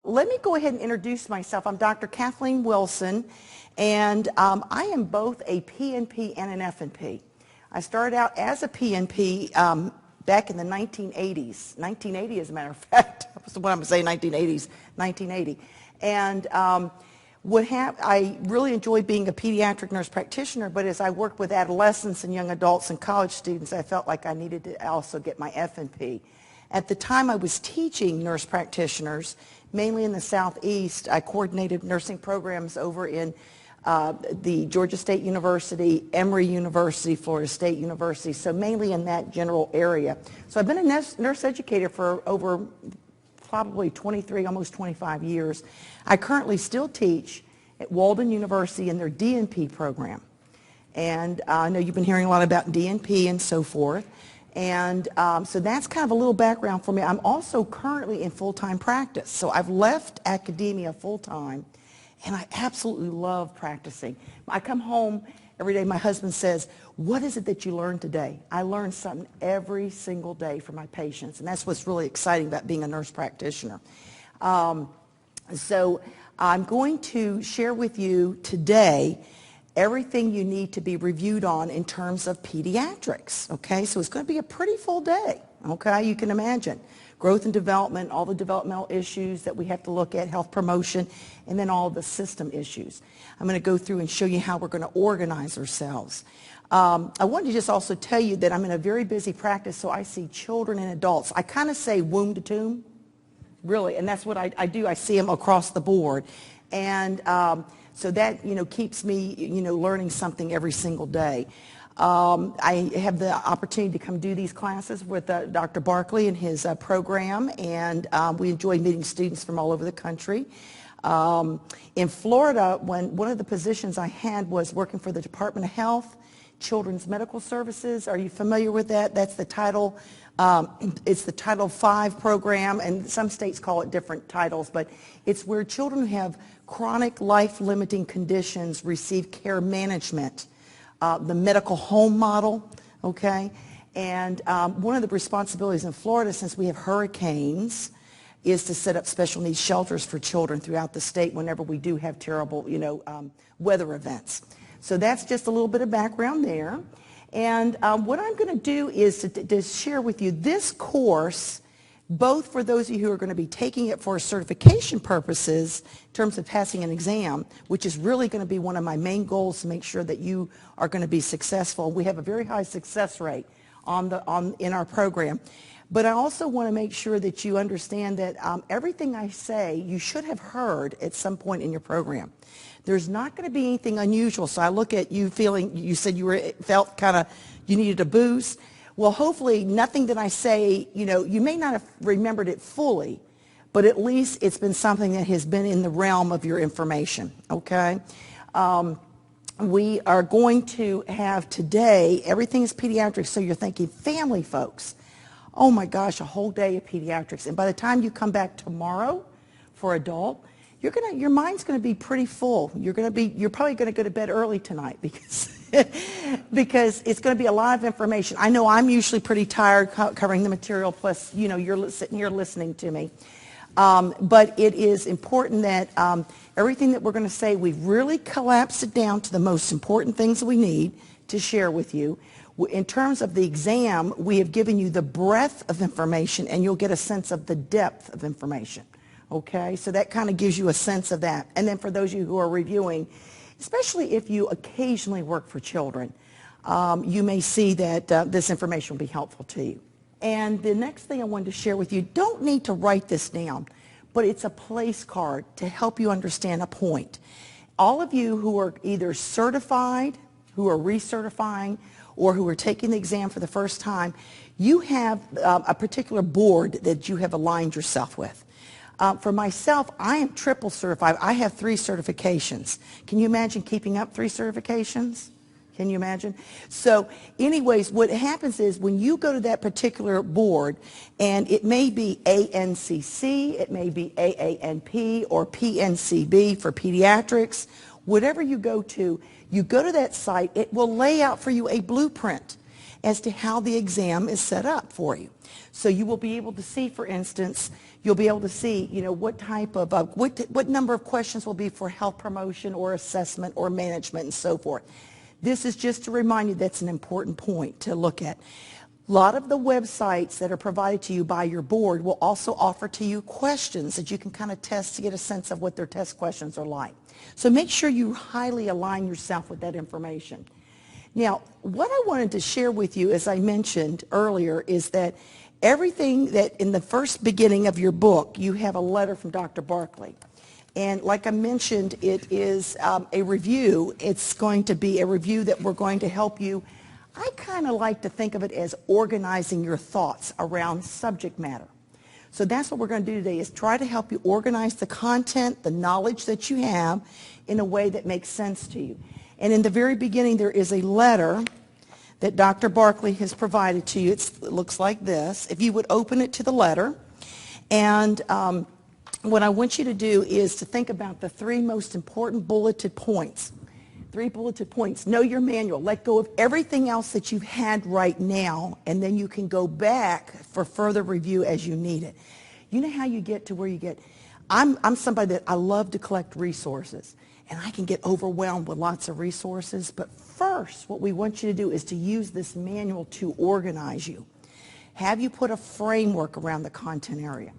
let me go ahead and introduce myself. I'm Dr. Kathleen Wilson, and I am both a PNP and an FNP. I started out as a PNP back in the 1980s. 1980, as a matter of fact. That's what I'm saying, 1980s, 1980. And I really enjoyed being a pediatric nurse practitioner, but as I worked with adolescents and young adults and college students, I felt like I needed to also get my FNP. At the time I was teaching nurse practitioners, mainly in the Southeast. I coordinated nursing programs over in the Georgia State University, Emory University, Florida State University, so mainly in that general area. So I've been a nurse educator for over probably 23, almost 25 years. I currently still teach at Walden University in their DNP program. And I know you've been hearing a lot about DNP and so forth. And so that's kind of a little background for me. I'm also currently in full-time practice. So I've left academia full-time, and I absolutely love practicing. I come home every day, my husband says, "What is it that you learned today?" I learn something every single day from my patients, and that's what's really exciting about being a nurse practitioner. So I'm going to share with you today everything you need to be reviewed on in terms of pediatrics, okay? So it's going to be a pretty full day, okay? You can imagine. Growth and development, all the developmental issues that we have to look at, health promotion, and then all the system issues. I'm going to go through and show you how we're going to organize ourselves. I wanted to just also tell you that I'm in a very busy practice, so I see children and adults. I kind of say womb to tomb, really, and that's what I do. I see them across the board. And so that, keeps me, learning something every single day. I have the opportunity to come do these classes with Dr. Barkley and his program, and we enjoy meeting students from all over the country. In Florida, one of the positions I had was working for the Department of Health, Children's Medical Services. Are you familiar with that? That's the title. It's the Title V program, and some states call it different titles, but it's where children who have chronic life-limiting conditions receive care management. The medical home model, okay? And one of the responsibilities in Florida, since we have hurricanes, is to set up special needs shelters for children throughout the state whenever we do have terrible, weather events. So that's just a little bit of background there. And what I'm going to do is to share with you this course, both for those of you who are going to be taking it for certification purposes in terms of passing an exam, which is really going to be one of my main goals to make sure that you are going to be successful. We have a very high success rate in our program. But I also want to make sure that you understand that everything I say you should have heard at some point in your program. There's not going to be anything unusual. So I look at you feeling, you said felt kind of, you needed a boost. Well, hopefully nothing that I say, you may not have remembered it fully, but at least it's been something that has been in the realm of your information, okay? We are going to have today, everything is pediatrics, so you're thinking family folks. Oh my gosh, a whole day of pediatrics. And by the time you come back tomorrow for adult, your mind's going to be pretty full. You're probably going to go to bed early tonight because because it's going to be a lot of information. I know I'm usually pretty tired covering the material, plus you're sitting here listening to me. But it is important that everything that we're going to say, we've really collapsed it down to the most important things that we need to share with you. In terms of the exam, we have given you the breadth of information, and you'll get a sense of the depth of information. Okay, so that kind of gives you a sense of that. And then for those of you who are reviewing, especially if you occasionally work for children, you may see that this information will be helpful to you. And the next thing I wanted to share with you, don't need to write this down, but it's a place card to help you understand a point. All of you who are either certified, who are recertifying, or who are taking the exam for the first time, you have a particular board that you have aligned yourself with. For myself, I am triple certified. I have 3 certifications. Can you imagine keeping up 3 certifications? Can you imagine? So anyways, what happens is when you go to that particular board, and it may be ANCC, it may be AANP, or PNCB for pediatrics, whatever you go to that site, it will lay out for you a blueprint. as to how the exam is set up for you. So you will be able to see, for instance, you'll be able to see, what type of, what number of questions will be for health promotion or assessment or management and so forth. This is just to remind you that's an important point to look at. A lot of the websites that are provided to you by your board will also offer to you questions that you can kind of test to get a sense of what their test questions are like. So make sure you highly align yourself with that information. Now, what I wanted to share with you, as I mentioned earlier, is that everything that in the first beginning of your book, you have a letter from Dr. Barkley. And like I mentioned, it is a review. It's going to be a review that we're going to help you. I kind of like to think of it as organizing your thoughts around subject matter. So that's what we're going to do today, is try to help you organize the content, the knowledge that you have, in a way that makes sense to you. And in the very beginning, there is a letter that Dr. Barkley has provided to you. It looks like this. If you would open it to the letter. And what I want you to do is to think about the 3 most important bulleted points. 3 bulleted points. Know your manual. Let go of everything else that you've had right now, and then you can go back for further review as you need it. You know how you get to where you get? I'm somebody that I love to collect resources, and I can get overwhelmed with lots of resources. But first, what we want you to do is to use this manual to organize you. Have you put a framework around the content area?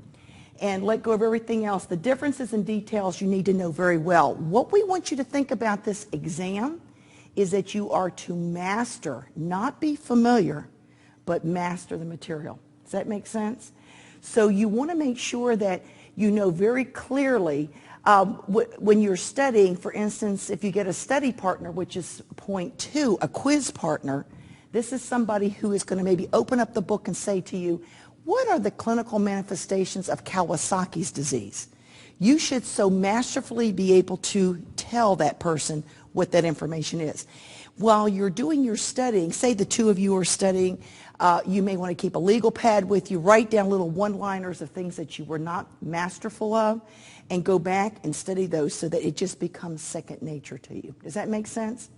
And let go of everything else. The differences and details you need to know very well. What we want you to think about this exam is that you are to master, not be familiar, but master the material. Does that make sense? So you want to make sure that you know very clearly when you're studying, for instance, if you get a study partner, which is point 2, a quiz partner, this is somebody who is going to maybe open up the book and say to you, what are the clinical manifestations of Kawasaki's disease? You should so masterfully be able to tell that person what that information is. While you're doing your studying, say the 2 of you are studying, you may want to keep a legal pad with you, write down little one-liners of things that you were not masterful of, and go back and study those so that it just becomes second nature to you. Does that make sense?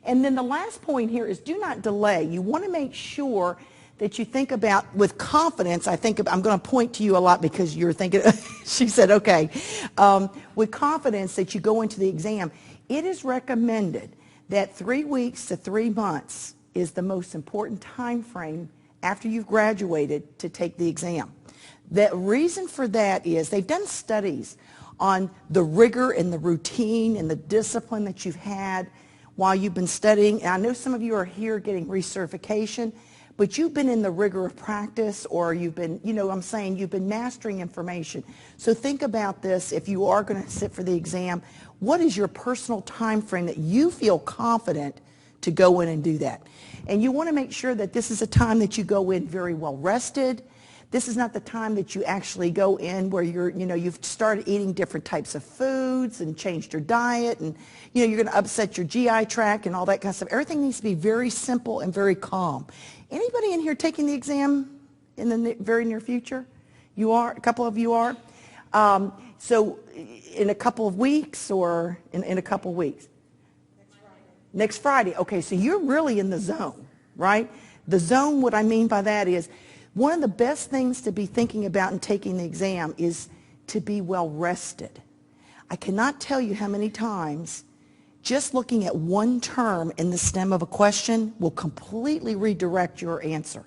And then the last point here is do not delay. You want to make sure that you think about with confidence. I'm going to point to you a lot because you're thinking, she said, okay. With confidence that you go into the exam, it is recommended that 3 weeks to 3 months is the most important time frame after you've graduated to take the exam. The reason for that is they've done studies on the rigor and the routine and the discipline that you've had while you've been studying. And I know some of you are here getting recertification, but you've been in the rigor of practice, or you've been, you've been mastering information. So think about this. If you are going to sit for the exam, what is your personal time frame that you feel confident to go in and do that? And you want to make sure that this is a time that you go in very well rested. This is not the time that you actually go in where you've started eating different types of foods and changed your diet, and you're going to upset your GI tract and all that kind of stuff. Everything needs to be very simple and very calm. Anybody in here taking the exam in the very near future? You are? A couple of you are? So in a couple of weeks, or in a couple of weeks? Next Friday. Okay, so you're really in the zone, right? The zone, what I mean by that is, one of the best things to be thinking about in taking the exam is to be well rested. I cannot tell you how many times just looking at one term in the stem of a question will completely redirect your answer.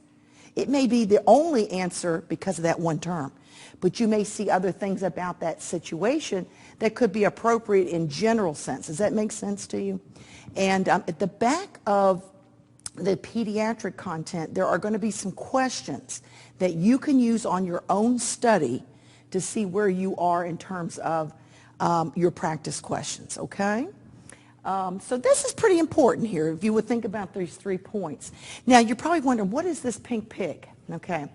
It may be the only answer because of that one term, but you may see other things about that situation that could be appropriate in general sense. Does that make sense to you? And at the back of the pediatric content, there are going to be some questions that you can use on your own study to see where you are in terms of your practice questions, okay? So this is pretty important here, if you would think about these 3 points. Now, you're probably wondering, what is this pink pig? Okay.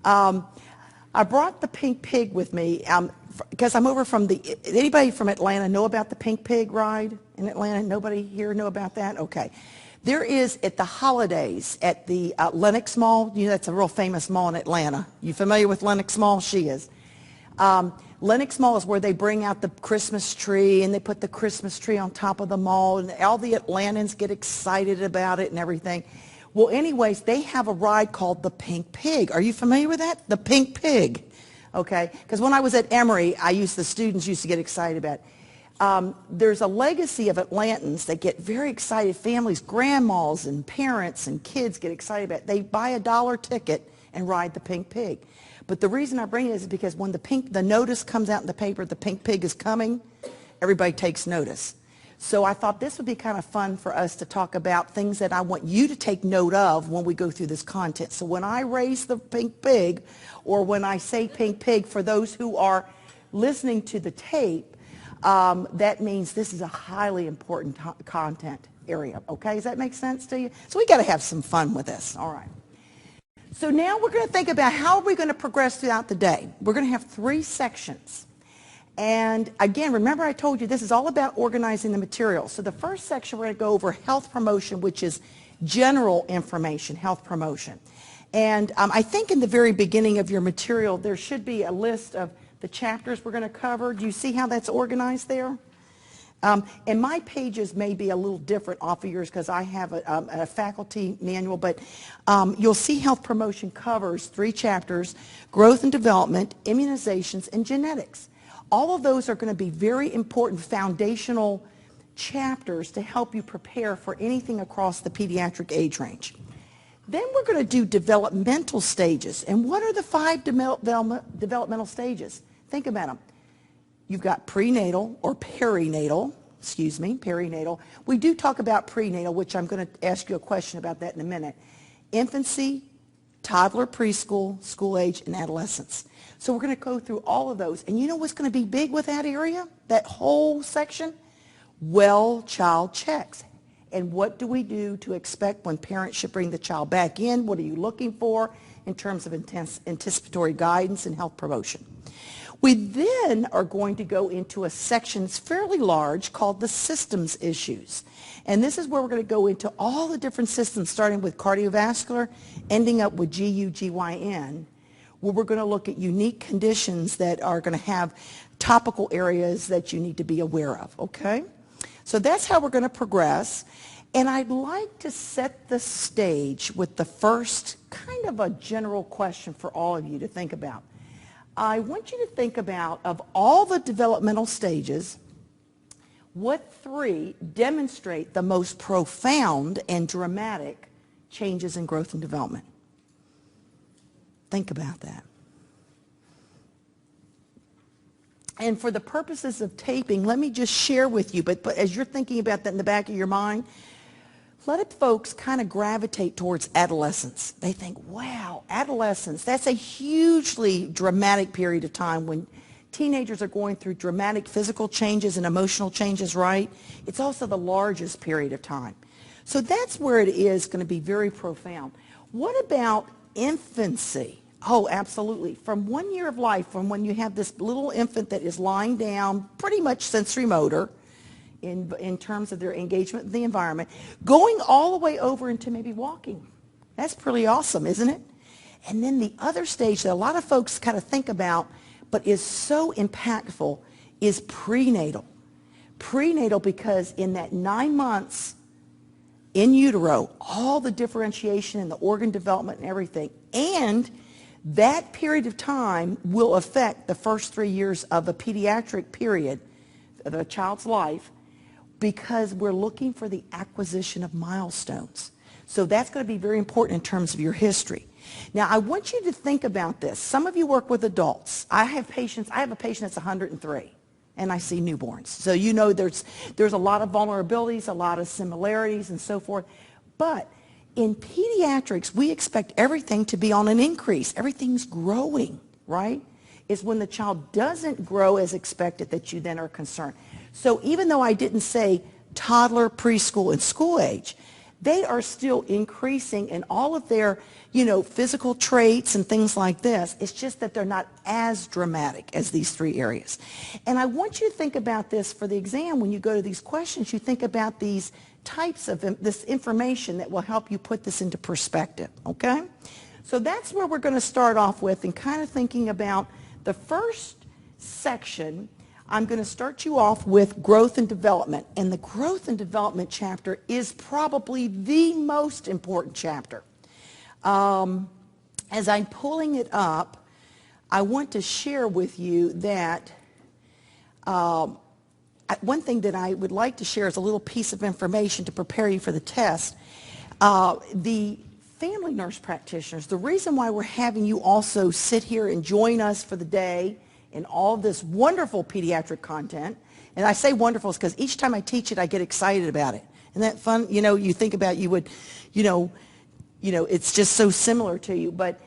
I brought the pink pig with me because I'm over from anybody from Atlanta know about the pink pig ride in Atlanta? Nobody here know about that? Okay. There is, at the holidays, at the Lenox Mall, that's a real famous mall in Atlanta. You familiar with Lenox Mall? She is. Lenox Mall is where they bring out the Christmas tree, and they put the Christmas tree on top of the mall, and all the Atlantans get excited about it and everything. Well, anyways, they have a ride called the Pink Pig. Are you familiar with that? The Pink Pig. Okay? Because when I was at Emory, the students used to get excited about it. There's a legacy of Atlantans that get very excited. Families, grandmas and parents and kids get excited about it. They buy a $1 ticket and ride the Pink Pig. But the reason I bring it is because when the notice comes out in the paper, the Pink Pig is coming, everybody takes notice. So I thought this would be kind of fun for us to talk about things that I want you to take note of when we go through this content. So when I raise the Pink Pig, or when I say Pink Pig, for those who are listening to the tape, that means this is a highly important content area. Okay, does that make sense to you? So we got to have some fun with this. All right. So now we're going to think about how are we going to progress throughout the day. We're going to have 3 sections. And again, remember I told you this is all about organizing the material. So the first section we're going to go over health promotion, which is general information, health promotion. And I think in the very beginning of your material there should be a list of the chapters we're going to cover. Do you see how that's organized there? And my pages may be a little different off of yours because I have a faculty manual, but you'll see health promotion covers 3 chapters: growth and development, immunizations, and genetics. All of those are going to be very important foundational chapters to help you prepare for anything across the pediatric age range. Then we're going to do developmental stages. And what are the 5 developmental stages? Think about them. You've got prenatal or perinatal, perinatal. We do talk about prenatal, which I'm going to ask you a question about that in a minute. Infancy, toddler, preschool, school age, and adolescence. So we're going to go through all of those. And you know what's going to be big with that area, that whole section? Well child checks. And what do we do to expect when parents should bring the child back in? What are you looking for in terms of anticipatory guidance and health promotion? We then are going to go into a section that's fairly large called the systems issues. And this is where we're going to go into all the different systems, starting with cardiovascular, ending up with GYN, where we're going to look at unique conditions that are going to have topical areas that you need to be aware of, okay? So that's how we're going to progress. And I'd like to set the stage with the first kind of a general question for all of you to think about. I want you to think about, of all the developmental stages, what 3 demonstrate the most profound and dramatic changes in growth and development? Think about that. And for the purposes of taping, let me just share with you, but as you're thinking about that in the back of your mind, let folks kind of gravitate towards adolescence. They think, wow, adolescence, that's a hugely dramatic period of time when teenagers are going through dramatic physical changes and emotional changes, right? It's also the largest period of time. So that's where it is going to be very profound. What about infancy? Oh, absolutely. From 1 year of life, from when you have this little infant that is lying down, pretty much sensory motor, in terms of their engagement with the environment, going all the way over into maybe walking. That's pretty awesome, isn't it? And then the other stage that a lot of folks kind of think about, but is so impactful, is prenatal. Prenatal because in that 9 months in utero, all the differentiation and the organ development and everything, and that period of time will affect the first 3 years of a pediatric period of a child's life, because we're looking for the acquisition of milestones. So that's going to be very important in terms of your history. Now, I want you to think about this. Some of you work with adults. I have a patient that's 103, and I see newborns. So you know there's a lot of vulnerabilities, a lot of similarities, and so forth. But in pediatrics, we expect everything to be on an increase. Everything's growing, right? It's when the child doesn't grow as expected that you then are concerned. So even though I didn't say toddler, preschool, and school age, they are still increasing in all of their, physical traits and things like this. It's just that they're not as dramatic as these 3 areas. And I want you to think about this for the exam. When you go to these questions, you think about these types of this information that will help you put this into perspective, okay? So that's where we're going to start off with, and kind of thinking about the first section. I'm going to start you off with growth and development. And the growth and development chapter is probably the most important chapter. As I'm pulling it up, I want to share with you that one thing that I would like to share is a little piece of information to prepare you for the test. The family nurse practitioners, the reason why we're having you also sit here and join us for the day and all this wonderful pediatric content, and I say wonderful because each time I teach it, I get excited about it. Isn't that fun? You know, you think about you would, it's just so similar to you. But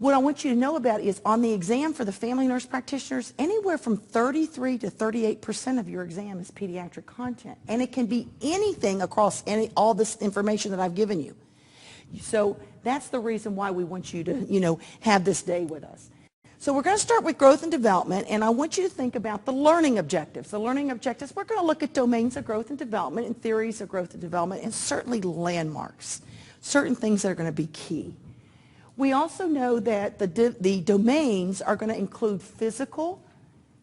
what I want you to know about is on the exam for the family nurse practitioners, anywhere from 33 to 38% of your exam is pediatric content. And it can be anything across all this information that I've given you. So that's the reason why we want you to, have this day with us. So we're going to start with growth and development, and I want you to think about the learning objectives. The learning objectives, we're going to look at domains of growth and development and theories of growth and development and certainly landmarks, certain things that are going to be key. We also know that the domains are going to include physical,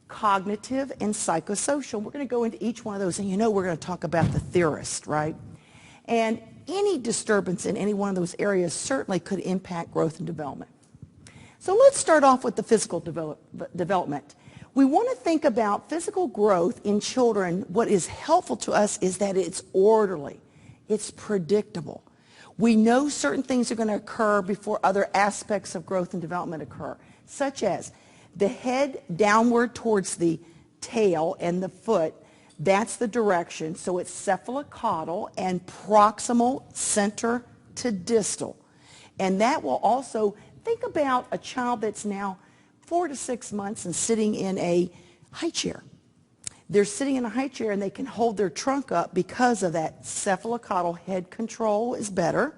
cognitive, and psychosocial. We're going to go into each one of those, and we're going to talk about the theorist, right? And any disturbance in any one of those areas certainly could impact growth and development. So let's start off with the physical development. We want to think about physical growth in children. What is helpful to us is that it's orderly. It's predictable. We know certain things are going to occur before other aspects of growth and development occur, such as the head downward towards the tail and the foot. That's the direction. So it's cephalocaudal and proximal center to distal. And that will also, think about a child that's now 4 to 6 months and sitting in a high chair. They're sitting in a high chair and they can hold their trunk up because of that. Cephalocaudal head control is better,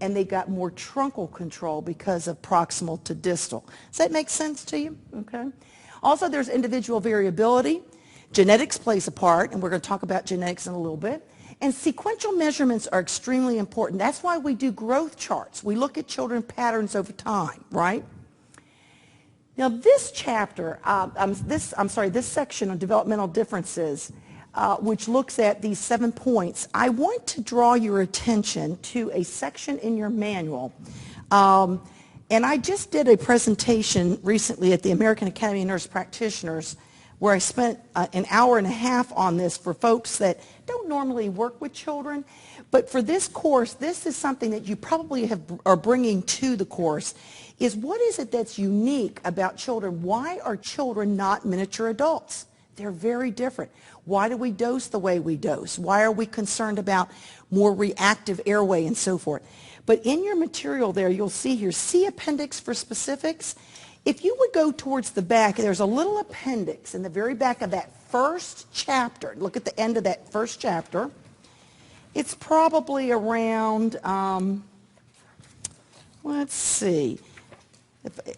and they got more truncal control because of proximal to distal. Does that make sense to you? Okay. Also, there's individual variability. Genetics plays a part, and we're going to talk about genetics in a little bit. And sequential measurements are extremely important. That's why we do growth charts. We look at children patterns over time, right? Now this chapter, this section on developmental differences, which looks at these 7 points, I want to draw your attention to a section in your manual. And I just did a presentation recently at the American Academy of Nurse Practitioners where I spent an hour and a half on this for folks that don't normally work with children. But for this course, this is something that you probably are bringing to the course, is what is it that's unique about children? Why are children not miniature adults? They're very different. Why do we dose the way we dose? Why are we concerned about more reactive airway and so forth? But in your material there, you'll see here, see appendix for specifics. If you would go towards the back, there's a little appendix in the very back of that first chapter. Look at the end of that first chapter. It's probably around, let's see.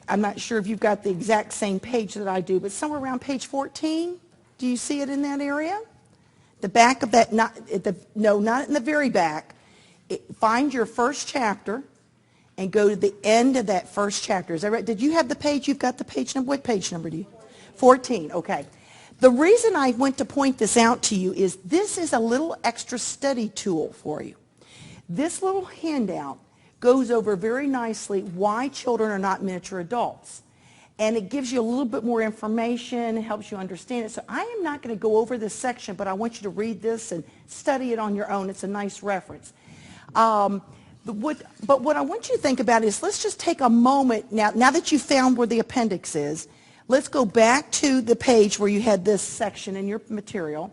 I'm not sure if you've got the exact same page that I do, but somewhere around page 14. Do you see it in that area? The back of that, not in the very back. Find your first chapter and go to the end of that first chapter. Is that right? Did you have the page? You've got the page number. What page number do you? 14. Okay. The reason I went to point this out to you is this is a little extra study tool for you. This little handout goes over very nicely why children are not miniature adults. And it gives you a little bit more information, helps you understand it. So I am not going to go over this section, but I want you to read this and study it on your own. It's a nice reference. But what I want you to think about is, let's just take a moment now that you've found where the appendix is, let's go back to the page where you had this section in your material,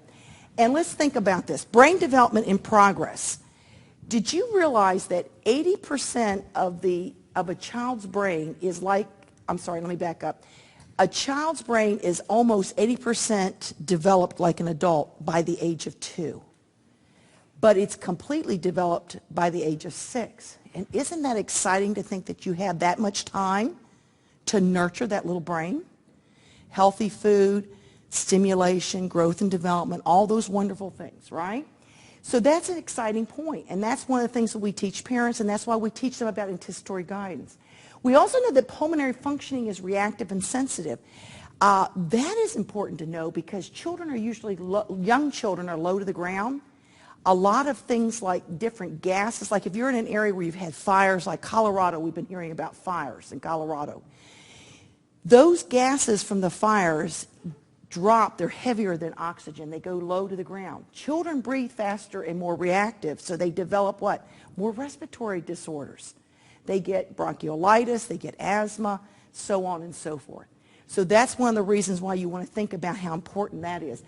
and let's think about this. Brain development in progress. Did you realize that 80% of a child's brain is like, I'm sorry, let me back up. A child's brain is almost 80% developed like an adult by the age of 2. But it's completely developed by the age of 6. And isn't that exciting to think that you have that much time to nurture that little brain? Healthy food, stimulation, growth and development, all those wonderful things, right? So that's an exciting point, and that's one of the things that we teach parents, and that's why we teach them about anticipatory guidance. We also know that pulmonary functioning is reactive and sensitive. That is important to know because children are usually, young children are low to the ground. A lot of things like different gases, like if you're in an area where you've had fires, like Colorado, we've been hearing about fires in Colorado. Those gases from the fires drop, they're heavier than oxygen. They go low to the ground. Children breathe faster and more reactive, so they develop what? More respiratory disorders. They get bronchiolitis, they get asthma, so on and so forth. So that's one of the reasons why you want to think about how important that is.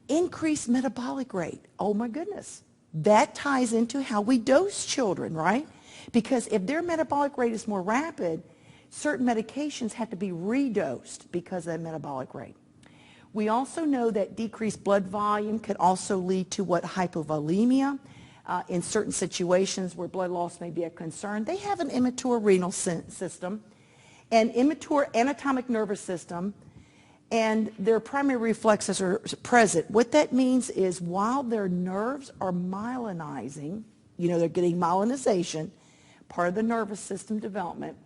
Increased metabolic rate. Oh my goodness. That ties into how we dose children, right? Because if their metabolic rate is more rapid, certain medications have to be redosed because of that metabolic rate. We also know that decreased blood volume could also lead to what? Hypovolemia. In certain situations where blood loss may be a concern. They have an immature renal system, an immature anatomic nervous system, and their primary reflexes are present. What that means is while their nerves are myelinizing, they're getting myelinization, part of the nervous system development,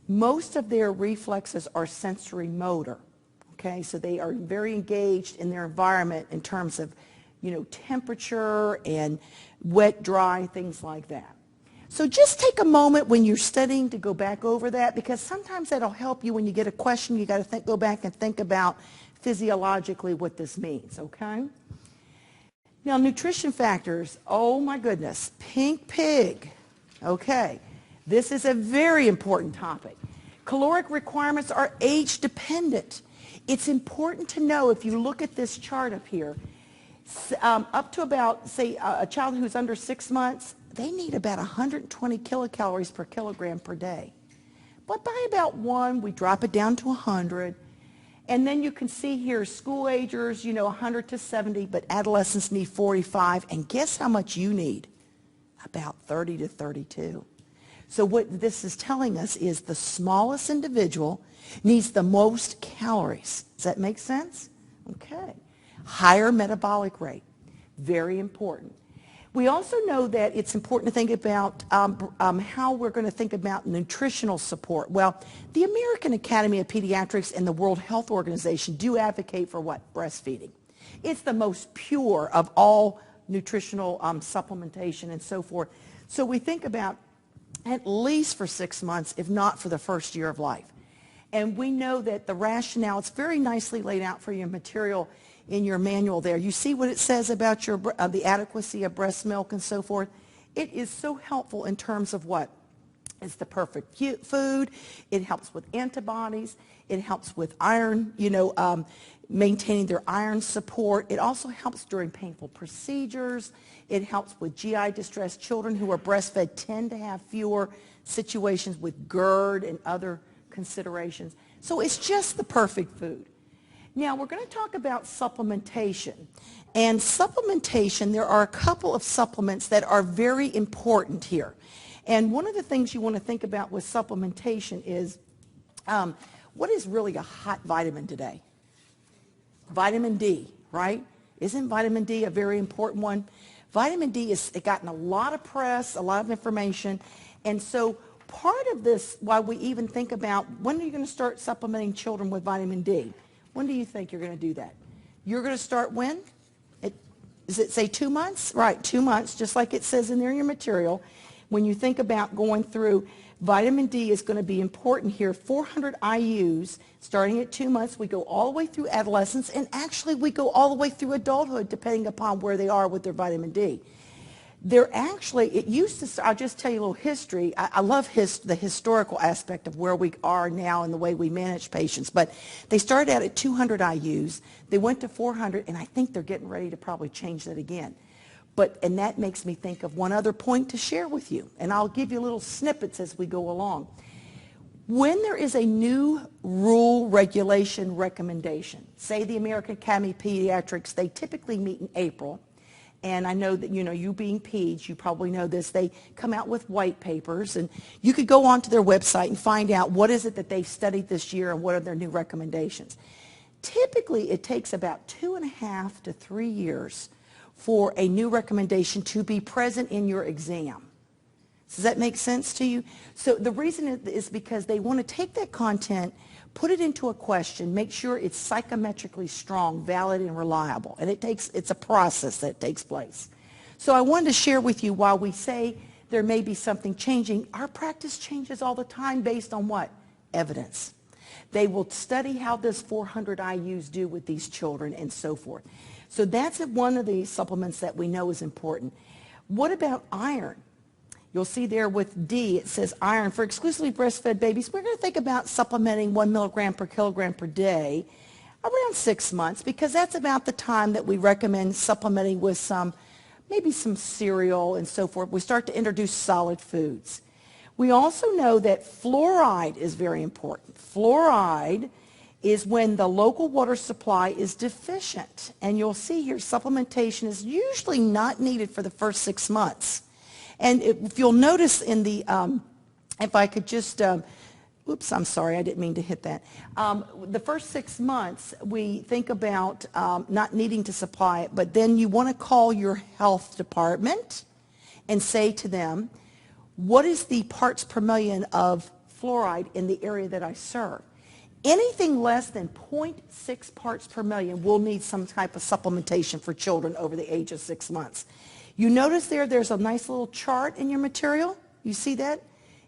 most of their reflexes are sensory motor. Okay, so they are very engaged in their environment in terms of, temperature and wet, dry, things like that. So just take a moment when you're studying to go back over that, because sometimes that'll help you when you get a question. You got to go back and think about physiologically what this means, okay? Now, nutrition factors, oh my goodness, pink pig, okay. This is a very important topic. Caloric requirements are age dependent. It's important to know, if you look at this chart up here, up to about, say, a child who's under 6 months, they need about 120 kilocalories per kilogram per day. But by about 1, we drop it down to 100. And then you can see here, school agers, 100 to 70, but adolescents need 45. And guess how much you need? About 30 to 32. So what this is telling us is the smallest individual needs the most calories. Does that make sense? Okay. Higher metabolic rate, very important. We also know that it's important to think about how we're going to think about nutritional support. Well, the American Academy of Pediatrics and the World Health Organization do advocate for what? Breastfeeding. It's the most pure of all nutritional supplementation and so forth. So we think about at least for 6 months, if not for the first year of life. And we know that the rationale, it's very nicely laid out for your material in your manual there. You see what it says about the adequacy of breast milk and so forth? It is so helpful in terms of what? It's the perfect food. It helps with antibodies. It helps with iron, maintaining their iron support. It also helps during painful procedures. It helps with GI distress. Children who are breastfed tend to have fewer situations with GERD and other considerations. So it's just the perfect food. Now, we're going to talk about supplementation. And supplementation, there are a couple of supplements that are very important here. And one of the things you want to think about with supplementation is what is really a hot vitamin today? Vitamin D, right? Isn't vitamin D a very important one? Vitamin D has gotten a lot of press, a lot of information. And so part of this, why we even think about when are you going to start supplementing children with vitamin D? When do you think you're going to do that? You're going to start when? Does it say 2 months? Right, 2 months, just like it says in there in your material. When you think about going through, vitamin D is going to be important here. 400 IUs, starting at 2 months. We go all the way through adolescence, and actually we go all the way through adulthood, depending upon where they are with their vitamin D. They're actually, it used to, I'll just tell you a little history. I love the historical aspect of where we are now and the way we manage patients. But they started out at 200 IUs. They went to 400, and I think they're getting ready to probably change that again. And that makes me think of one other point to share with you. And I'll give you little snippets as we go along. When there is a new rule, regulation, recommendation, say the American Academy of Pediatrics, they typically meet in April. And I know that, you being peds, you probably know this. They come out with white papers, and you could go onto their website and find out what is it that they've studied this year and what are their new recommendations. Typically, it takes about 2.5 to 3 years for a new recommendation to be present in your exam. Does that make sense to you? So the reason is because they want to take that content, Put it into a question. Make sure it's psychometrically strong, valid, and reliable. And it's a process that takes place. So I wanted to share with you, while we say there may be something changing, our practice changes all the time based on what? Evidence. They will study how does 400 IUs do with these children and so forth. So that's one of the supplements that we know is important. What about iron? You'll see there with D, it says iron. For exclusively breastfed babies, we're going to think about supplementing 1 milligram per kilogram per day around 6 months, because that's about the time that we recommend supplementing with maybe some cereal and so forth. We start to introduce solid foods. We also know that fluoride is very important. Fluoride is when the local water supply is deficient. And you'll see here supplementation is usually not needed for the first 6 months. And if you'll notice in the, if I could just, oops, I'm sorry, I didn't mean to hit that. The first 6 months, we think about not needing to supply it, but then you want to call your health department and say to them, what is the parts per million of fluoride in the area that I serve? Anything less than 0.6 parts per million will need some type of supplementation for children over the age of 6 months. You notice there's a nice little chart in your material. You see that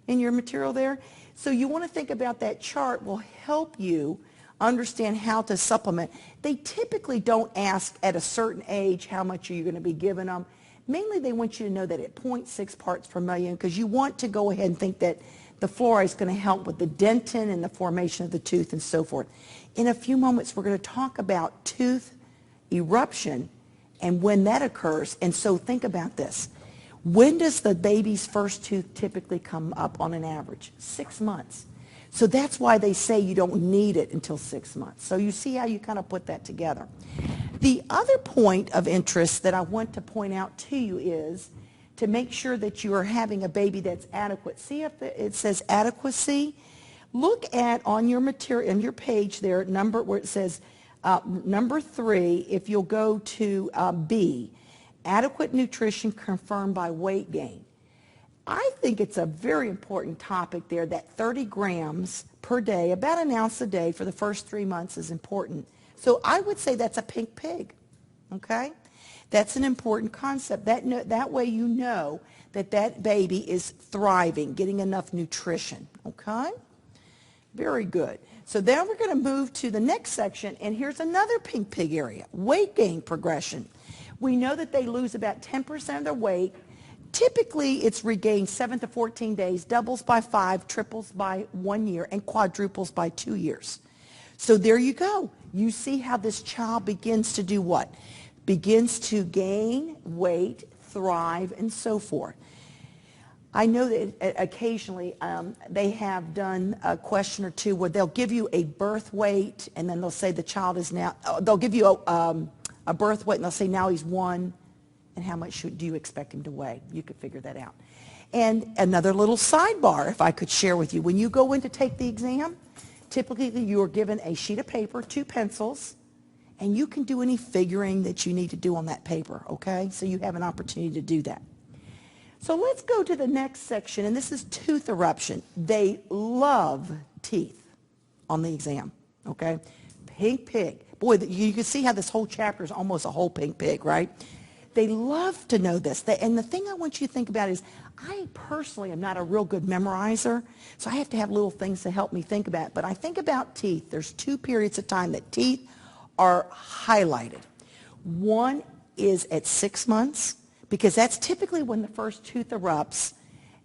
in your material there? So you want to think about that chart will help you understand how to supplement. They typically don't ask at a certain age how much are you going to be giving them. Mainly they want you to know that at 0.6 parts per million, because you want to go ahead and think that the fluoride is going to help with the dentin and the formation of the tooth and so forth. In a few moments, we're going to talk about tooth eruption and when that occurs. And so think about this. When does the baby's first tooth typically come up on an average? 6 months. So that's why they say you don't need it until 6 months. So you see how you kind of put that together. The other point of interest that I want to point out to you is to make sure that you are having a baby that's adequate. See if it says adequacy? Look at on your material, on your page there, number where it says number 3, if you'll go to B, adequate nutrition confirmed by weight gain. I think it's a very important topic there, that 30 grams per day, about an ounce a day for the first 3 months is important. So I would say that's a pink pig, okay? That's an important concept. That way you know that that baby is thriving, getting enough nutrition, okay? Very good. So then we're going to move to the next section, and here's another pink pig area, weight gain progression. We know that they lose about 10% of their weight. Typically, it's regained 7 to 14 days, doubles by 5, triples by 1 year, and quadruples by 2 years. So there you go. You see how this child begins to do what? Begins to gain weight, thrive, and so forth. I know that occasionally they have done a question or two where they'll give you a birth weight, and then they'll say the child is now, they'll give you a birth weight, and they'll say now he's 1, and how much do you expect him to weigh? You could figure that out. And another little sidebar, if I could share with you. When you go in to take the exam, typically you are given a sheet of paper, 2 pencils, and you can do any figuring that you need to do on that paper, okay? So you have an opportunity to do that. So let's go to the next section, and this is tooth eruption. They love teeth on the exam, okay? Pink pig. Boy, you can see how this whole chapter is almost a whole pink pig, right? They love to know this. And the thing I want you to think about is I personally am not a real good memorizer, so I have to have little things to help me think about it. But I think about teeth. There's 2 periods of time that teeth are highlighted. One is at 6 months, because that's typically when the first tooth erupts.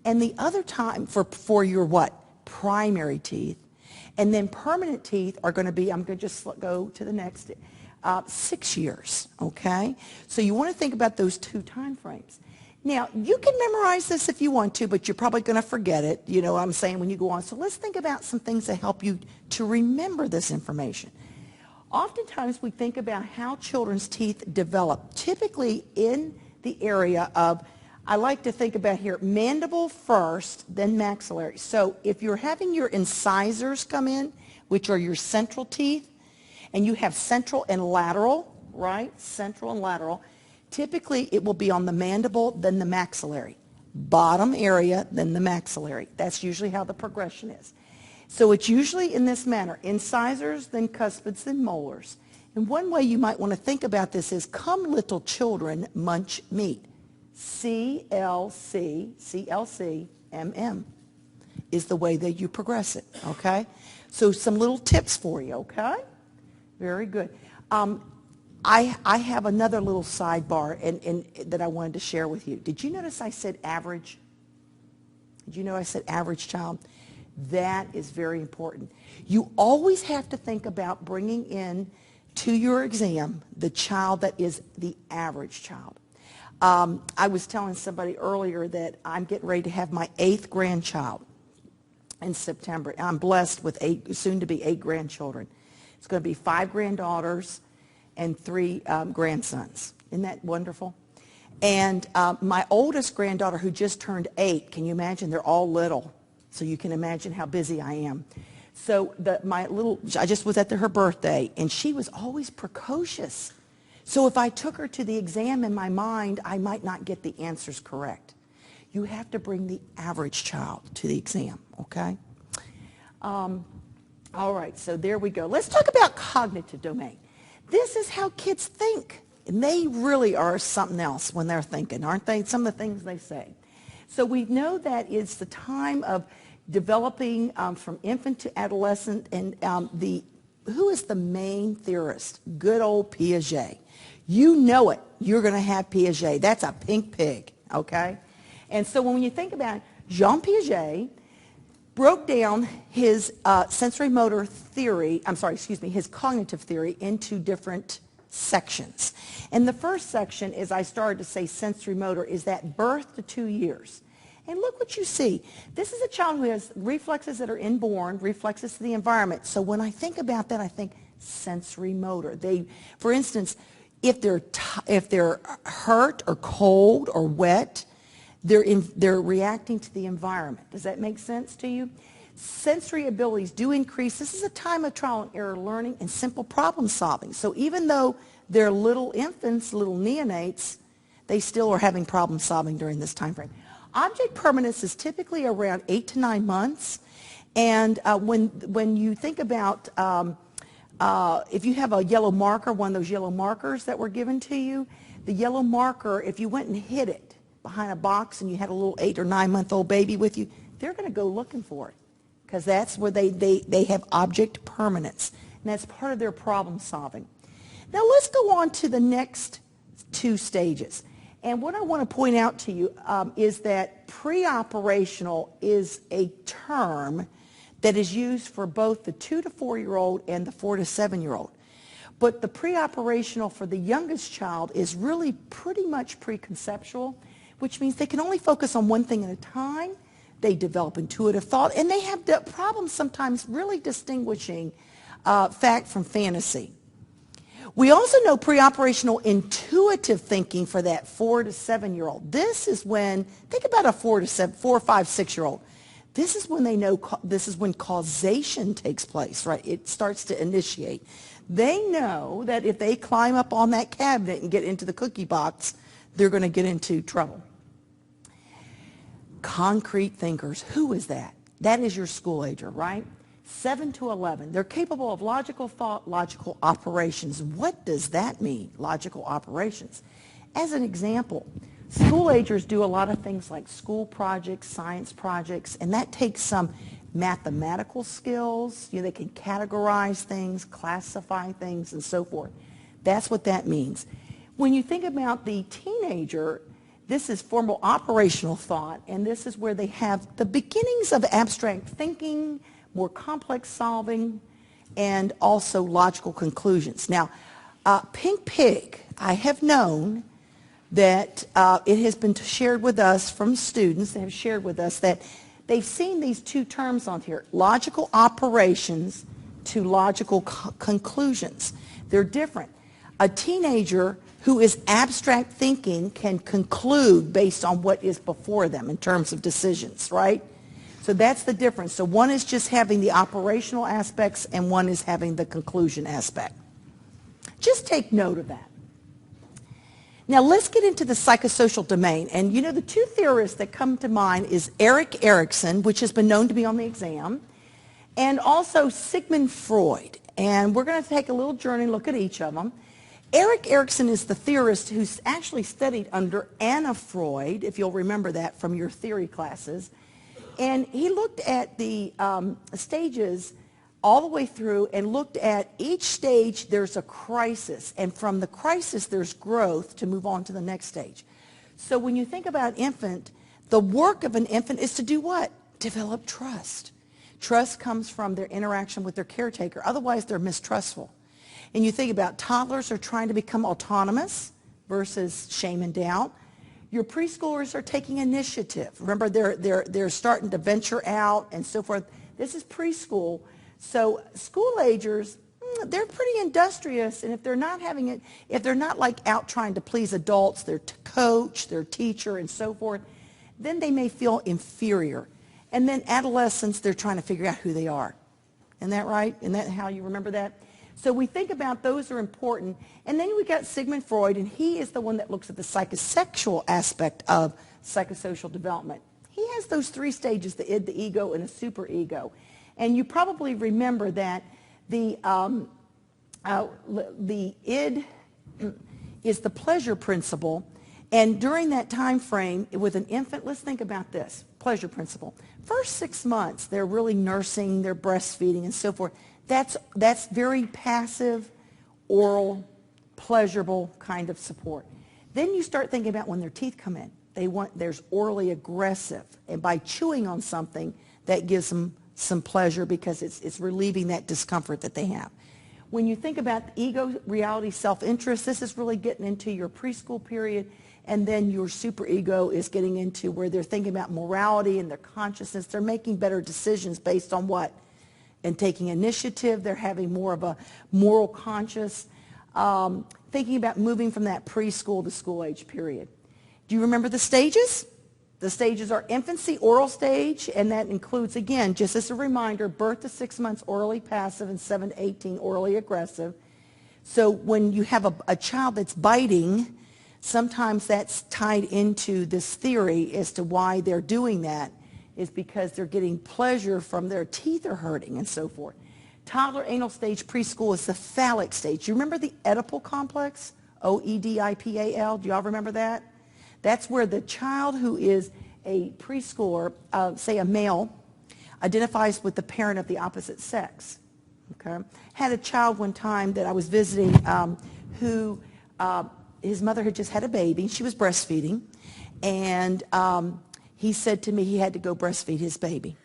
And the other time for your what? Primary teeth. And then permanent teeth are going to be, I'm going to just go to the next, 6 years, okay? So you want to think about those 2 time frames. Now, you can memorize this if you want to, but you're probably going to forget it, you know what I'm saying, when you go on. So let's think about some things that help you to remember this information. Oftentimes we think about how children's teeth develop, typically in the area of, I like to think about here, mandible first, then maxillary. So if you're having your incisors come in, which are your central teeth, and you have central and lateral, right? Central and lateral. Typically, it will be on the mandible, then the maxillary. Bottom area, then the maxillary. That's usually how the progression is. So it's usually in this manner: incisors, then cuspids, then molars. And one way you might want to think about this is, come little children, munch meat. CLC, CLC, MM is the way that you progress it, okay? So some little tips for you, okay? Very good. I have another little sidebar that I wanted to share with you. Did you notice I said average? Did you know I said average child? That is very important. You always have to think about bringing in to your exam the child that is the average child. I was telling somebody earlier that I'm getting ready to have my 8th grandchild in September. I'm blessed with soon to be 8 grandchildren. It's going to be 5 granddaughters and 3 grandsons. Isn't that wonderful? And my oldest granddaughter, who just turned 8, can you imagine? They're all little, so you can imagine how busy I am. So I just was at her birthday, and she was always precocious. So if I took her to the exam in my mind, I might not get the answers correct. You have to bring the average child to the exam, okay? All right, so there we go. Let's talk about cognitive domain. This is how kids think. And they really are something else when they're thinking, aren't they? Some of the things they say. So we know that it's the time of developing from infant to adolescent. And who is the main theorist? Good old Piaget. You know it. You're going to have Piaget. That's a pink pig, okay? And so when you think about it, Jean Piaget broke down his sensory-motor theory, his cognitive theory into different sections. And the first section, as I started to say, sensory-motor, is that birth to 2 years. And look what you see. This is a child who has reflexes that are inborn, reflexes to the environment. So when I think about that, I think sensory-motor. For instance, if they're hurt or cold or wet, they're reacting to the environment. Does that make sense to you? Sensory abilities do increase. This is a time of trial and error learning and simple problem solving. So even though they're little infants, little neonates, they still are having problem solving during this time frame. Object permanence is typically around 8 to 9 months. And when you think about if you have a yellow marker, one of those yellow markers that were given to you, the yellow marker, if you went and hid it behind a box and you had a little 8 or 9 month old baby with you, they're going to go looking for it, because that's where they have object permanence, and that's part of their problem solving. Now let's go on to the next 2 stages. And what I want to point out to you is that preoperational is a term that is used for both the 2 to 4-year-old and the 4 to 7-year-old. But the preoperational for the youngest child is really pretty much preconceptual, which means they can only focus on one thing at a time. They develop intuitive thought, and they have problems sometimes really distinguishing fact from fantasy. We also know preoperational intuitive thinking for that 4 to 7-year-old. This is when, think about a 4 or 5, 6-year-old. This is when they know, this is when causation takes place, right? It starts to initiate. They know that if they climb up on that cabinet and get into the cookie box, they're going to get into trouble. Concrete thinkers, who is that? That is your school ager, right? 7 to 11. They're capable of logical thought, logical operations. What does that mean, logical operations? As an example, school agers do a lot of things like school projects, science projects, and that takes some mathematical skills. You know, they can categorize things, classify things, and so forth. That's what that means. When you think about the teenager, this is formal operational thought, and this is where they have the beginnings of abstract thinking, more complex solving, and also logical conclusions. Now, Pink Pig, I have known that it has been shared with us from students. They have shared with us that they've seen these 2 terms on here, logical operations to logical conclusions. They're different. A teenager who is abstract thinking can conclude based on what is before them in terms of decisions, right? So that's the difference. So one is just having the operational aspects, and one is having the conclusion aspect. Just take note of that. Now let's get into the psychosocial domain. And you know, the 2 theorists that come to mind is Erickson, which has been known to be on the exam, and also Sigmund Freud. And we're going to take a little journey, look at each of them. Erickson is the theorist who's actually studied under Anna Freud, if you'll remember that from your theory classes. And he looked at the stages all the way through and looked at each stage there's a crisis. And from the crisis there's growth to move on to the next stage. So when you think about infant, the work of an infant is to do what? Develop trust. Trust comes from their interaction with their caretaker. Otherwise, they're mistrustful. And you think about toddlers are trying to become autonomous versus shame and doubt. Your preschoolers are taking initiative. Remember, they're starting to venture out and so forth. This is preschool. So school-agers, they're pretty industrious, and if they're not having it, if they're not like out trying to please adults, their coach, their teacher, and so forth, then they may feel inferior. And then adolescents, they're trying to figure out who they are. Isn't that right? Isn't that how you remember that? So we think about those are important. And then we got Sigmund Freud, and he is the one that looks at the psychosexual aspect of psychosocial development. He has those three stages, the id, the ego, and a superego. And you probably remember that the id is the pleasure principle. And during that time frame, with an infant, let's think about this, pleasure principle. First 6 months, they're really nursing, they're breastfeeding, and so forth. That's very passive, oral, pleasurable kind of support. Then you start thinking about when their teeth come in. There's orally aggressive, and by chewing on something, that gives them some pleasure because it's relieving that discomfort that they have. When you think about ego, reality, self-interest, this is really getting into your preschool period, and then your superego is getting into where they're thinking about morality and their consciousness. They're making better decisions based on what? And taking initiative. They're having more of a moral conscious, thinking about moving from that preschool to school age period. Do you remember the stages? The stages are infancy, oral stage, and that includes, again, just as a reminder, birth to 6 months orally passive and 7 to 18 orally aggressive. So when you have a child that's biting, sometimes that's tied into this theory as to why they're doing that is because they're getting pleasure from their teeth are hurting and so forth. Toddler anal stage preschool is the phallic stage. You remember the Oedipal complex? O-E-D-I-P-A-L. Do y'all remember that? That's where the child who is a preschooler, say a male, identifies with the parent of the opposite sex. Okay? Had a child one time that I was visiting who his mother had just had a baby. She was breastfeeding, and he said to me he had to go breastfeed his baby.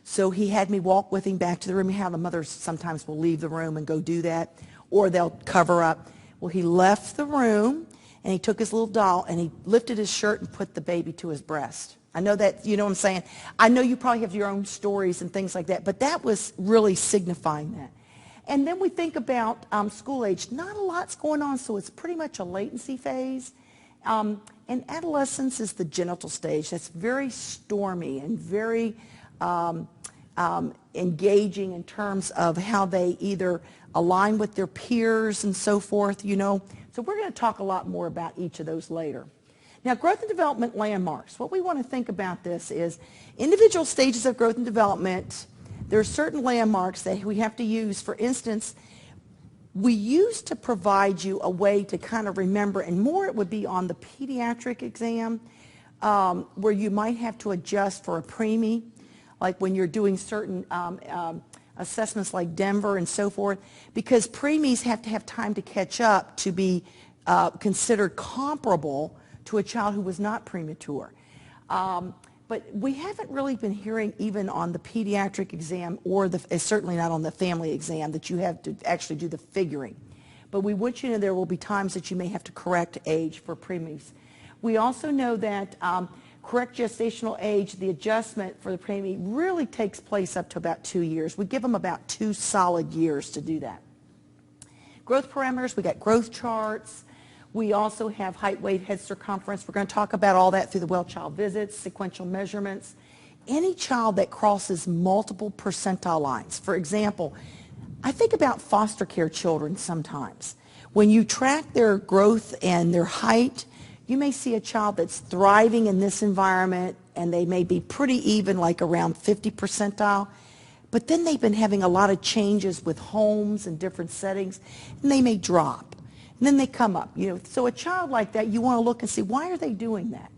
So he had me walk with him back to the room. How the mothers sometimes will leave the room and go do that, or they'll cover up. Well, he left the room, and he took his little doll, and he lifted his shirt and put the baby to his breast. I know that, you know what I'm saying? I know you probably have your own stories and things like that, but that was really signifying that. And then we think about school age. Not a lot's going on, so it's pretty much a latency phase. And adolescence is the genital stage. That's very stormy and very engaging in terms of how they either align with their peers and so forth, you know. So we're going to talk a lot more about each of those later. Now, growth and development landmarks. What we want to think about this is individual stages of growth and development. There are certain landmarks that we have to use. For instance, we used to provide you a way to kind of remember, and more it would be on the pediatric exam, where you might have to adjust for a preemie, like when you're doing certain assessments like Denver and so forth, because preemies have to have time to catch up to be considered comparable to a child who was not premature. But we haven't really been hearing even on the pediatric exam or certainly not on the family exam that you have to actually do the figuring. But we want you to know there will be times that you may have to correct age for preemies. We also know that correct gestational age, the adjustment for the preemie really takes place up to about 2 years. We give them about 2 solid years to do that. Growth parameters, we got growth charts. We also have height, weight, head circumference. We're going to talk about all that through the well-child visits, sequential measurements. Any child that crosses multiple percentile lines. For example, I think about foster care children sometimes. When you track their growth and their height, you may see a child that's thriving in this environment and they may be pretty even, like around 50 percentile. but then they've been having a lot of changes with homes and different settings, and they may drop. And then they come up. So a child like that, you want to look and see, why are they doing that?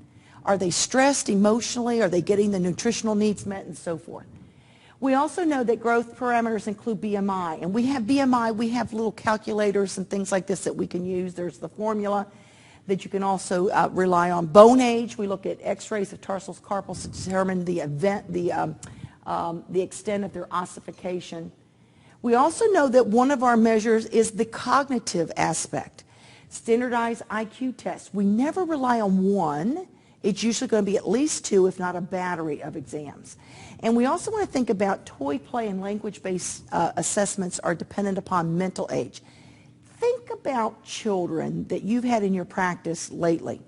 Are they stressed emotionally? Are they getting the nutritional needs met and so forth? We also know that growth parameters include BMI. And we have BMI, we have little calculators and things like this that we can use. There's the formula that you can also rely on. Bone age, we look at x-rays of tarsals, carpals to determine the extent of their ossification. We also know that one of our measures is the cognitive aspect. Standardized IQ tests. We never rely on one. It's usually going to be at least two, if not a battery of exams. And we also want to think about toy play and language-based assessments are dependent upon mental age. Think about children that you've had in your practice lately.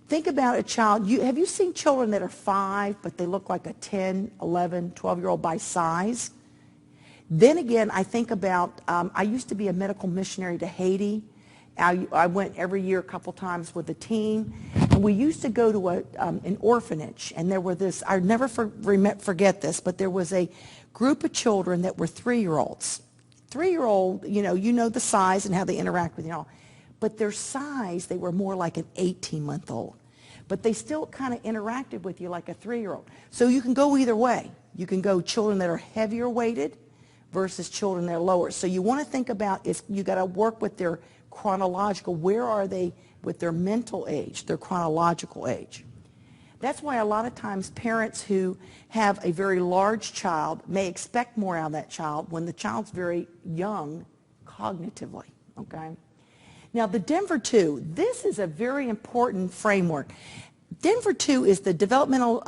Think about a child. Have you seen children that are 5, but they look like a 10, 11, 12-year-old by size? Then again, I think about, I used to be a medical missionary to Haiti. I went every year a couple times with a team. And we used to go to an orphanage, and there were this, I'll never forget this, but there was a group of children that were 3-year-olds. 3-year-old, you know the size and how they interact with you all. But their size, they were more like an 18-month-old. But they still kind of interacted with you like a 3-year-old. So you can go either way. You can go children that are heavier weighted versus children that are lower. So you want to think about, if you got to work with their chronological, where are they with their mental age, their chronological age. That's why a lot of times parents who have a very large child may expect more out of that child when the child's very young cognitively, okay? Now the Denver 2, this is a very important framework. Denver 2 is the developmental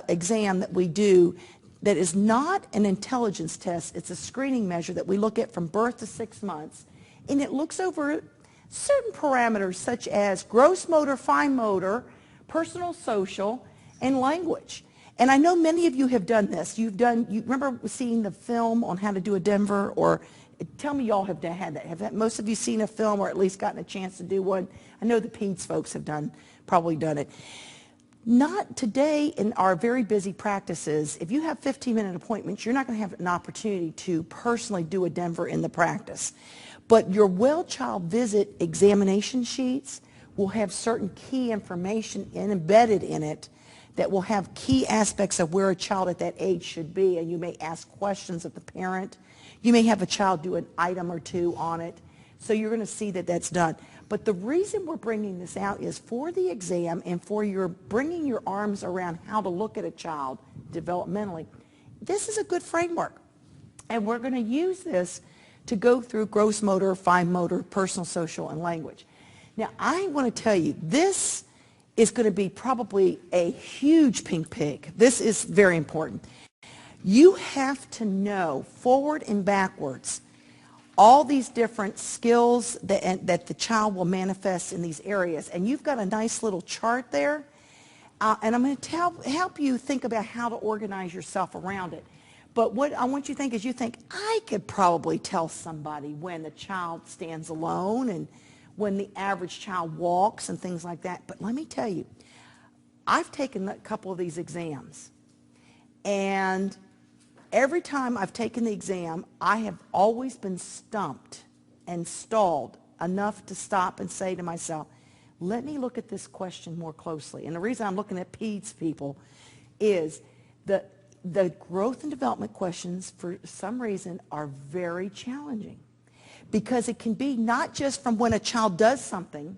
exam that we do that is not an intelligence test. It's a screening measure that we look at from birth to 6 months, and it looks over certain parameters such as gross motor, fine motor, personal, social, and language. And I know many of you have done this. You remember seeing the film on how to do a Denver, or tell me y'all have had that. Have most of you seen a film or at least gotten a chance to do one? I know the PEDS folks have probably done it. Not today in our very busy practices. If you have 15-minute appointments, you're not going to have an opportunity to personally do a Denver in the practice. But your well-child visit examination sheets will have certain key information embedded in it that will have key aspects of where a child at that age should be, and you may ask questions of the parent. You may have a child do an item or two on it, so you're going to see that that's done. But the reason we're bringing this out is for the exam and for your bringing your arms around how to look at a child developmentally. This is a good framework, and we're going to use this to go through gross motor, fine motor, personal, social, and language. Now, I want to tell you, this is going to be probably a huge pink pig. This is very important. You have to know forward and backwards all these different skills that the child will manifest in these areas. And you've got a nice little chart there. And I'm going to help you think about how to organize yourself around it. But what I want you to think is, I could probably tell somebody when the child stands alone and when the average child walks and things like that. But let me tell you, I've taken a couple of these exams. And every time I've taken the exam, I have always been stumped and stalled enough to stop and say to myself, let me look at this question more closely. And the reason I'm looking at PEDS people is the growth and development questions, for some reason, are very challenging. Because it can be not just from when a child does something.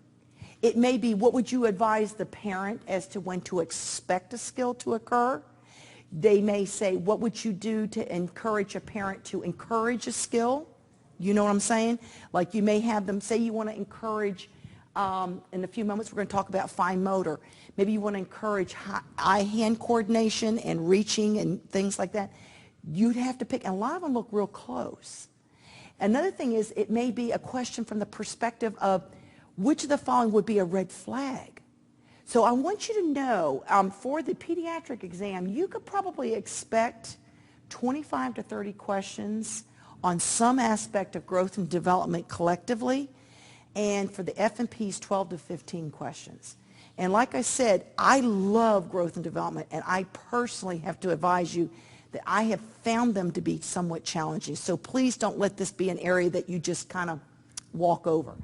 It may be, what would you advise the parent as to when to expect a skill to occur? They may say, what would you do to encourage a parent to encourage a skill? You know what I'm saying? Like you may have them say you want to encourage, in a few moments we're going to talk about fine motor. Maybe you want to encourage eye-hand coordination and reaching and things like that. You'd have to pick, and a lot of them look real close. Another thing is, it may be a question from the perspective of which of the following would be a red flag. So I want you to know, for the pediatric exam, you could probably expect 25 to 30 questions on some aspect of growth and development collectively, and for the F&Ps, 12 to 15 questions. And like I said, I love growth and development, and I personally have to advise you that I have found them to be somewhat challenging. So please don't let this be an area that you just kind of walk over.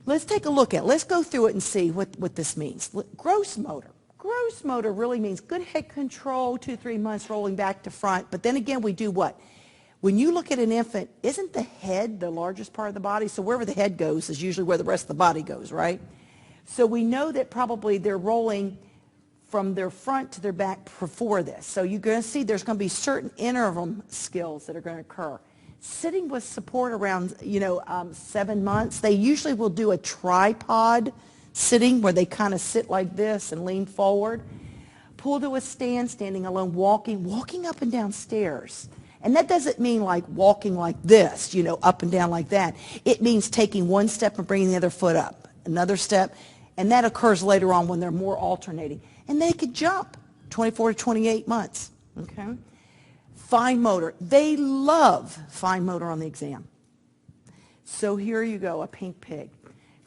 Let's take a look at it. Let's go through it and see what this means. Gross motor. Gross motor really means good head control, 2 to 3 months rolling back to front. But then again, we do what? When you look at an infant, isn't the head the largest part of the body? So wherever the head goes is usually where the rest of the body goes, right? So we know that probably they're rolling from their front to their back before this. So you're going to see there's going to be certain interval skills that are going to occur. Sitting with support around, 7 months. They usually will do a tripod sitting where they kind of sit like this and lean forward. Pull to a stand, standing alone, walking up and down stairs. And that doesn't mean like walking like this, up and down like that. It means taking one step and bringing the other foot up, another step, and that occurs later on when they're more alternating. And they could jump 24 to 28 months, okay? Fine motor. They love fine motor on the exam. So here you go, a pink pig.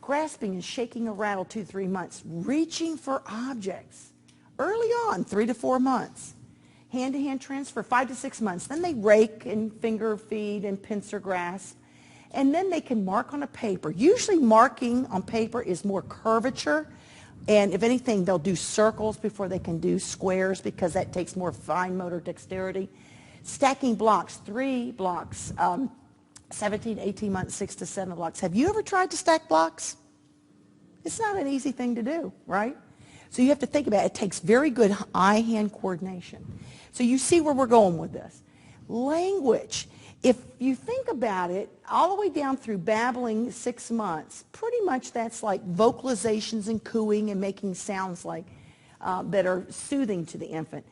Grasping and shaking a rattle 2 to 3 months. Reaching for objects. Early on, 3 to 4 months. Hand-to-hand transfer, 5 to 6 months. Then they rake and finger feed and pincer grasp. And then they can mark on a paper. Usually marking on paper is more curvature. And if anything, they'll do circles before they can do squares because that takes more fine motor dexterity. Stacking blocks, 3 blocks, 17, 18 months, 6 to 7 blocks. Have you ever tried to stack blocks? It's not an easy thing to do, right? So you have to think about it. It takes very good eye-hand coordination. So you see where we're going with this. Language. If you think about it, all the way down through babbling 6 months, pretty much that's like vocalizations and cooing and making sounds like that are soothing to the infant.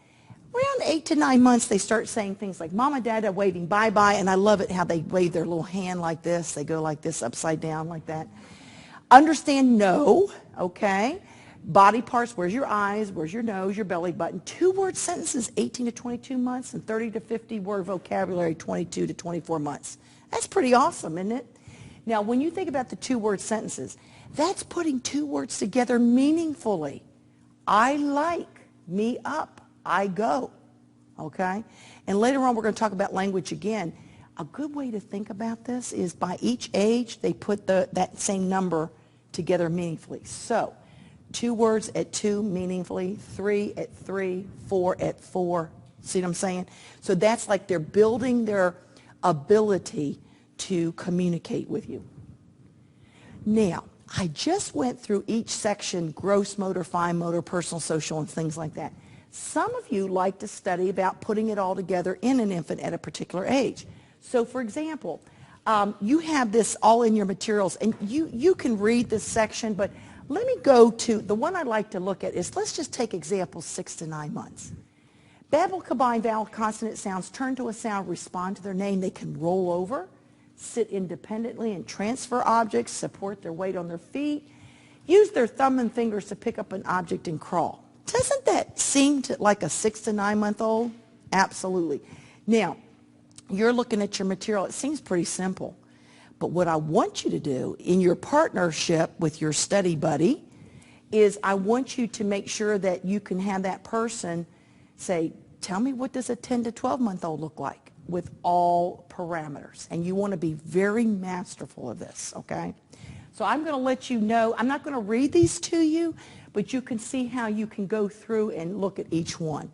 Around 8 to 9 months, they start saying things like Mama, Dada, waving bye-bye, and I love it how they wave their little hand like this. They go like this, upside down like that. Understand no, okay? Body parts, where's your eyes, where's your nose, your belly button. 2-word sentences, 18 to 22 months, and 30 to 50-word vocabulary, 22 to 24 months. That's pretty awesome, isn't it? Now, when you think about the 2-word sentences, that's putting 2 words together meaningfully. I like, me up. I go, okay? And later on, we're going to talk about language again. A good way to think about this is by each age, they put that same number together meaningfully. So 2 words at 2 meaningfully, 3 at 3, 4 at 4. See what I'm saying? So that's like they're building their ability to communicate with you. Now, I just went through each section, gross motor, fine motor, personal, social, and things like that. Some of you like to study about putting it all together in an infant at a particular age. So, for example, you have this all in your materials, and you can read this section, but let me go to, the one I'd like to look at is, let's just take examples 6 to 9 months. Babble, combine, vowel, consonant sounds, turn to a sound, respond to their name. They can roll over, sit independently and transfer objects, support their weight on their feet, use their thumb and fingers to pick up an object and crawl. Doesn't that seem like a 6 to 9 month old? Absolutely. Now, you're looking at your material. It seems pretty simple. But what I want you to do in your partnership with your study buddy is I want you to make sure that you can have that person say, tell me what does a 10 to 12 month old look like with all parameters. And you want to be very masterful of this, okay? So I'm going to let you know, I'm not going to read these to you, but you can see how you can go through and look at each one.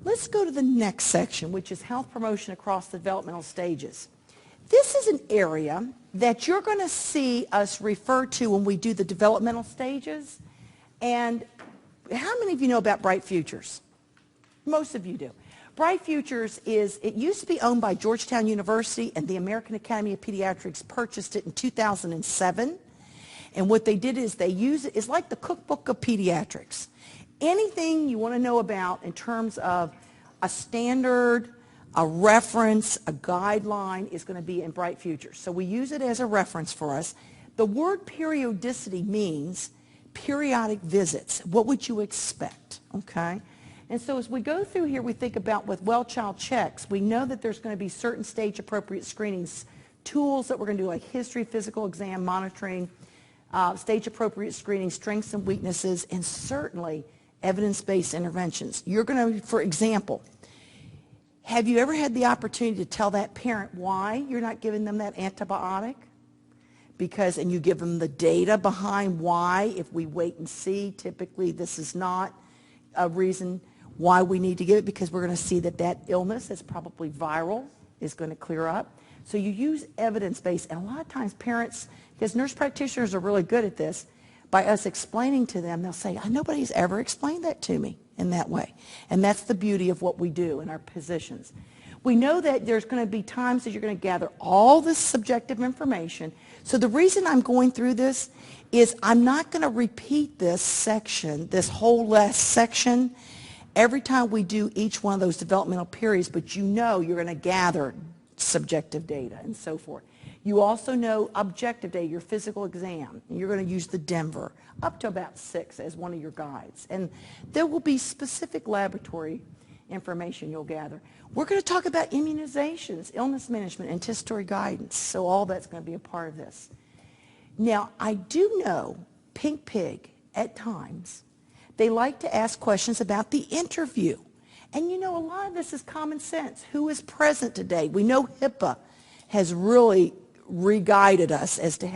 Let's go to the next section, which is health promotion across the developmental stages. This is an area that you're going to see us refer to when we do the developmental stages. And how many of you know about Bright Futures? Most of you do. Bright Futures it used to be owned by Georgetown University, and the American Academy of Pediatrics purchased it in 2007. And what they did is they use it, it's like the cookbook of pediatrics. Anything you want to know about in terms of a standard, a reference, a guideline is going to be in Bright Futures. So we use it as a reference for us. The word periodicity means periodic visits. What would you expect? Okay? And so as we go through here, we think about with well-child checks, we know that there's going to be certain stage-appropriate screenings, tools that we're going to do like history, physical exam, monitoring, stage-appropriate screening, strengths and weaknesses, and certainly evidence-based interventions. You're going to, for example, Have you ever had the opportunity to tell that parent why you're not giving them that antibiotic? Because, and you give them the data behind why, if we wait and see, typically this is not a reason why we need to give it, because we're going to see that that illness is probably viral, is going to clear up. So you use evidence-based, and a lot of times parents, because nurse practitioners are really good at this, by us explaining to them, they'll say, nobody's ever explained that to me in that way. And that's the beauty of what we do in our positions. We know that there's going to be times that you're going to gather all this subjective information. So the reason I'm going through this is I'm not going to repeat this section, this whole last section, every time we do each one of those developmental periods, but you know you're going to gather subjective data and so forth. You also know objective data, your physical exam. You're going to use the Denver, up to about 6 as one of your guides. And there will be specific laboratory information you'll gather. We're going to talk about immunizations, illness management, anticipatory guidance. So all that's going to be a part of this. Now, I do know Pink Pig, at times, they like to ask questions about the interview. And you know, a lot of this is common sense. Who is present today? We know HIPAA has really re-guided us as to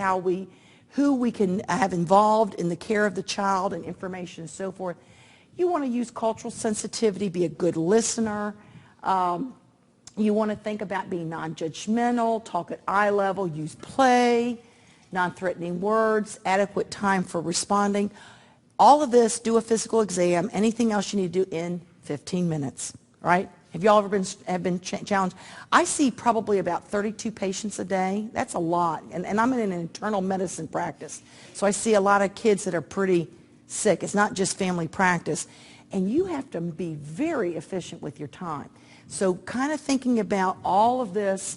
who we can have involved in the care of the child and information and so forth. You want to use cultural sensitivity, be a good listener. You want to think about being non-judgmental, talk at eye level, use play, non-threatening words, adequate time for responding. All of this, do a physical exam. Anything else you need to do in 15 minutes, right? Have you all ever been challenged? I see probably about 32 patients a day. That's a lot. And I'm in an internal medicine practice. So I see a lot of kids that are pretty sick. It's not just family practice. And you have to be very efficient with your time. So kind of thinking about all of this,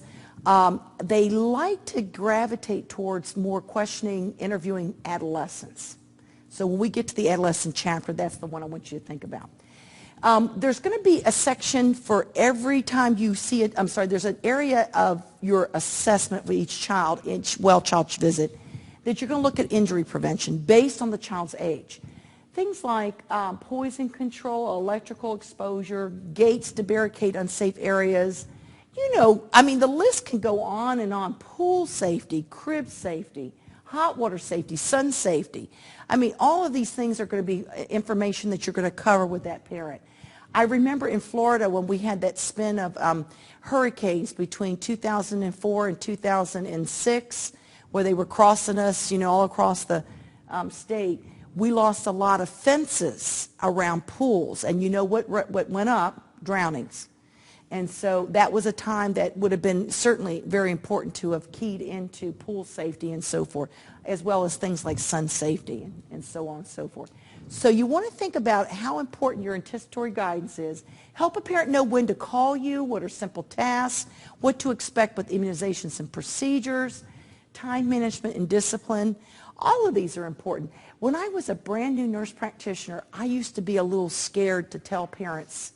they like to gravitate towards more questioning, interviewing adolescents. So when we get to the adolescent chapter, that's the one I want you to think about. There's going to be a section for every time you see it. I'm sorry, there's an area of your assessment with each child, each well-child visit, that you're going to look at injury prevention based on the child's age. Things like poison control, electrical exposure, gates to barricade unsafe areas. You know, I mean, the list can go on and on. Pool safety, crib safety, hot water safety, sun safety. I mean, all of these things are going to be information that you're going to cover with that parent. I remember in Florida when we had that spin of hurricanes between 2004 and 2006, where they were crossing us, you know, all across the state. We lost a lot of fences around pools, and you know what went up? Drownings. And so that was a time that would have been certainly very important to have keyed into pool safety and so forth, as well as things like sun safety and so on and so forth. So you want to think about how important your anticipatory guidance is. Help a parent know when to call you, what are simple tasks, what to expect with immunizations and procedures, time management and discipline. All of these are important. When I was a brand new nurse practitioner, I used to be a little scared to tell parents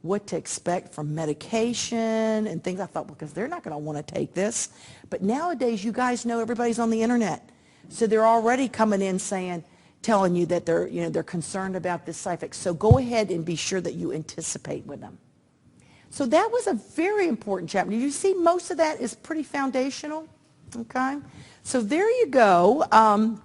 what to expect from medication and things. I thought, well, because they're not going to want to take this. But nowadays, you guys know everybody's on the internet. So they're already coming in telling you that they're concerned about this side effect. So go ahead and be sure that you anticipate with them. So that was a very important chapter. You see, most of that is pretty foundational. Okay? So there you go.